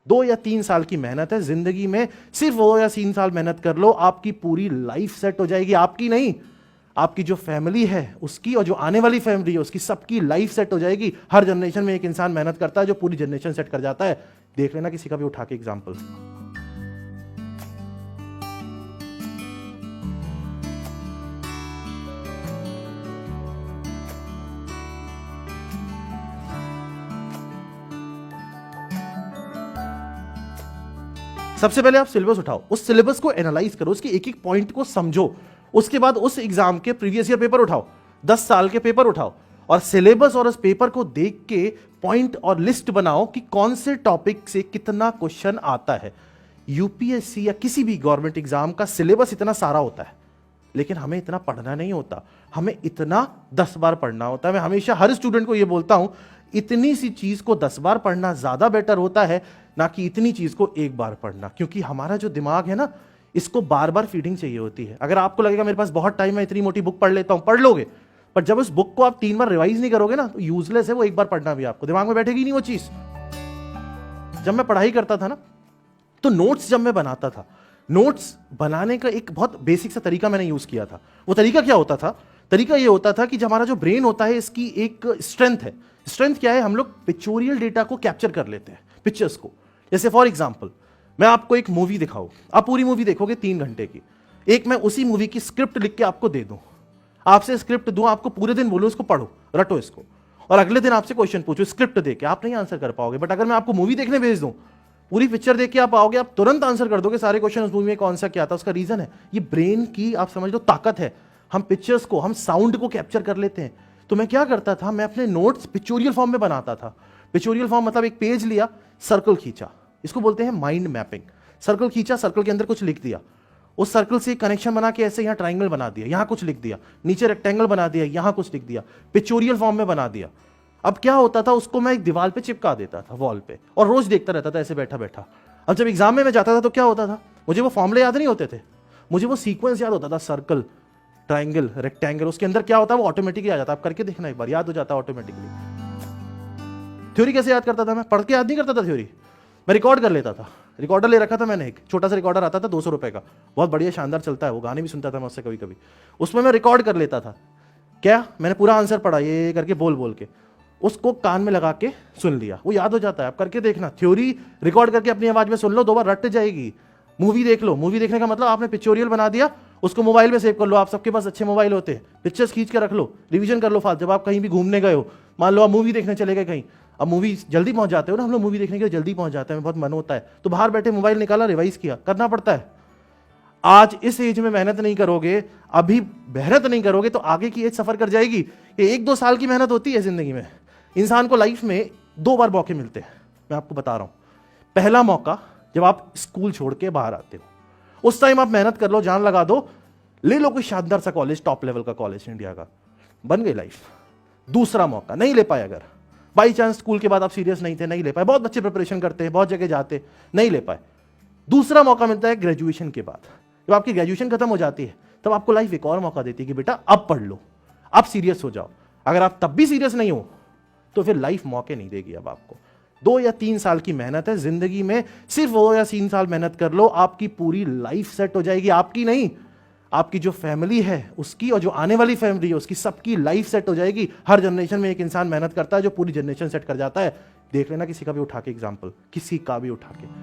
2 या 3 साल की मेहनत है जिंदगी में, सिर्फ 2 या 3 साल मेहनत कर लो, आपकी पूरी लाइफ सेट हो जाएगी। आपकी नहीं, आपकी जो फैमिली है उसकी, और जो आने वाली फैमिली है उसकी, सबकी लाइफ सेट हो जाएगी। हर जनरेशन में एक इंसान मेहनत करता है जो पूरी जनरेशन सेट कर जाता है। देख लेना किसी का भी उठा के एग्जाम्पल। सबसे पहले आप सिलेबस उठाओ, उस सिलेबस को एनालाइज करो, उसके एक एक पॉइंट को समझो। उसके बाद उस एग्जाम के प्रीवियस ईयर पेपर उठाओ, 10 साल के पेपर उठाओ, और सिलेबस और उस पेपर को देख के पॉइंट और लिस्ट बनाओ कि कौन से टॉपिक से कितना क्वेश्चन आता है। यूपीएससी या किसी भी गवर्नमेंट एग्जाम का सिलेबस इतना सारा होता है, लेकिन हमें इतना पढ़ना नहीं होता, हमें इतना 10 बार पढ़ना होता है। मैं हमेशा हर स्टूडेंट को यह बोलता हूं, इतनी सी चीज को 10 बार पढ़ना ज्यादा बेटर होता है ना कि इतनी चीज को एक बार पढ़ना, क्योंकि हमारा जो दिमाग है ना, इसको बार बार फीडिंग चाहिए होती है। अगर आपको लगेगा मेरे पास बहुत टाइम है, इतनी मोटी बुक पढ़ लेता हूं, पढ़ लोगे, पर जब उस बुक को आप 3 बार रिवाइज नहीं करोगे ना, तो यूजलेस है वो एक बार पढ़ना भी, आपको दिमाग में बैठेगी नहीं वो चीज। जब मैं पढ़ाई करता था ना, तो नोट्स जब मैं बनाता था, नोट्स बनाने का एक बहुत बेसिक सा तरीका मैंने यूज किया था। वो तरीका क्या होता था? तरीका ये होता था कि जब हमारा जो ब्रेन होता है, इसकी एक स्ट्रेंथ है। स्ट्रेंथ क्या है? हम लोग पिक्चोरियल डेटा को कैप्चर कर लेते हैं, पिक्चर्स को। जैसे फॉर एग्जांपल, मैं आपको एक मूवी दिखाऊं, आप पूरी मूवी देखोगे 3 घंटे की, एक मैं उसी मूवी की स्क्रिप्ट लिख के आपको दे दूं, आपसे स्क्रिप्ट दूं, आपको पूरे दिन बोलूं इसको पढ़ो, रटो इसको, और अगले दिन आपसे क्वेश्चन पूछो स्क्रिप्ट देके, आप नहीं आंसर कर पाओगे। बट अगर मैं आपको मूवी देखने भेज दूं, पूरी पिक्चर देख के आप आओगे, आप तुरंत आंसर कर दोगे सारे क्वेश्चन उस मूवी में कौन सा क्या था। उसका रीजन है ये ब्रेन की, आप समझ लो, ताकत है। हम पिक्चर्स को, हम साउंड को कैप्चर कर लेते हैं। तो मैं क्या करता था, मैं अपने नोट्स पिक्चोरियल फॉर्म में बनाता था। पिक्चोरियल फॉर्म मतलब एक पेज लिया, सर्कल खींचा, इसको बोलते हैं माइंड मैपिंग। सर्कल खींचा, सर्कल के अंदर कुछ लिख दिया, उस सर्कल से कनेक्शन बना के ऐसे यहां ट्राइंगल बना दिया, यहां कुछ लिख दिया, नीचे रेक्टेंगल बना दिया, यहां कुछ लिख दिया, पिक्चोरियल फॉर्म में बना दिया। अब क्या होता था, उसको मैं एक दीवार पे चिपका देता था, वॉल पे, और रोज देखता रहता था ऐसे बैठा बैठा। अब जब एग्जाम में मैं जाता था तो क्या होता था, मुझे वो फॉर्मूले याद नहीं होते थे, मुझे वो सीक्वेंस याद होता था, सर्कल, ट्राइंगल, रेक्टेंगल, उसके अंदर क्या होता है वो ऑटोमेटिकली आ जाता है। आप करके देखना एक बार, याद हो जाता है ऑटोमेटिकली। थ्योरी कैसे याद करता था मैं? पढ़ के याद नहीं करता था थ्योरी, मैं रिकॉर्ड कर लेता था। रिकॉर्डर ले रखा था मैंने, एक छोटा सा रिकॉर्डर आता था 200 रुपए का, बहुत बढ़िया शानदार चलता है वो, गाने भी सुनता था मैं उससे कभी कभी। उसमें मैं रिकॉर्ड कर लेता था, क्या मैंने पूरा आंसर पढ़ा ये करके बोल बोल के, उसको कान में लगा के सुन लिया, वो याद हो जाता है। आप करके देखना, थ्योरी रिकॉर्ड करके अपनी आवाज में सुन लो, 2 बार रट जाएगी। मूवी देख लो, मूवी देखने का मतलब आपने पिक्चोरियल बना दिया, उसको मोबाइल में सेव कर लो। आप सबके पास अच्छे मोबाइल होते हैं, पिक्चर्स खींच के रख लो, रिवीजन कर लो फास्ट। जब आप कहीं भी घूमने गए हो, मान लो आप मूवी देखने चले गए कहीं, अब मूवी जल्दी पहुंच जाते हो ना, हम लोग मूवी देखने के लिए जल्दी पहुंच जाते हैं, बहुत मन होता है, तो बाहर बैठे मोबाइल निकाला, रिवाइज किया, करना पड़ता है। आज इस एज में मेहनत नहीं करोगे, अभी मेहनत नहीं करोगे, तो आगे की एज सफर कर जाएगी। ये 1-2 साल की मेहनत होती है जिंदगी में। इंसान को लाइफ में 2 बार मौके मिलते हैं, मैं आपको बता रहा हूं। पहला मौका जब आप स्कूल छोड़ के बाहर आते हो, उस टाइम आप मेहनत कर लो, जान लगा दो, ले लो कोई शानदार सा कॉलेज, टॉप लेवल का कॉलेज इंडिया का, बन गई लाइफ। दूसरा मौका नहीं ले पाए, अगर बाई चांस स्कूल के बाद आप सीरियस नहीं थे, नहीं ले पाए, बहुत बच्चे प्रिपरेशन करते हैं, बहुत जगह जाते, नहीं ले पाए, दूसरा मौका मिलता है ग्रेजुएशन के बाद। जब आपकी ग्रेजुएशन खत्म हो जाती है, तब आपको लाइफ एक और मौका देती है कि बेटा अब पढ़ लो, अब सीरियस हो जाओ। अगर आप तब भी सीरियस नहीं हो, तो फिर लाइफ मौके नहीं देगी अब आपको। 2 या 3 साल की मेहनत है जिंदगी में, सिर्फ 2 या 3 साल मेहनत कर लो, आपकी पूरी लाइफ सेट हो जाएगी। आपकी नहीं, आपकी जो फैमिली है उसकी, और जो आने वाली फैमिली है उसकी, सबकी लाइफ सेट हो जाएगी। हर जनरेशन में एक इंसान मेहनत करता है जो पूरी जनरेशन सेट कर जाता है। देख लेना किसी का भी उठा के एग्जाम्पल, किसी का भी उठा के।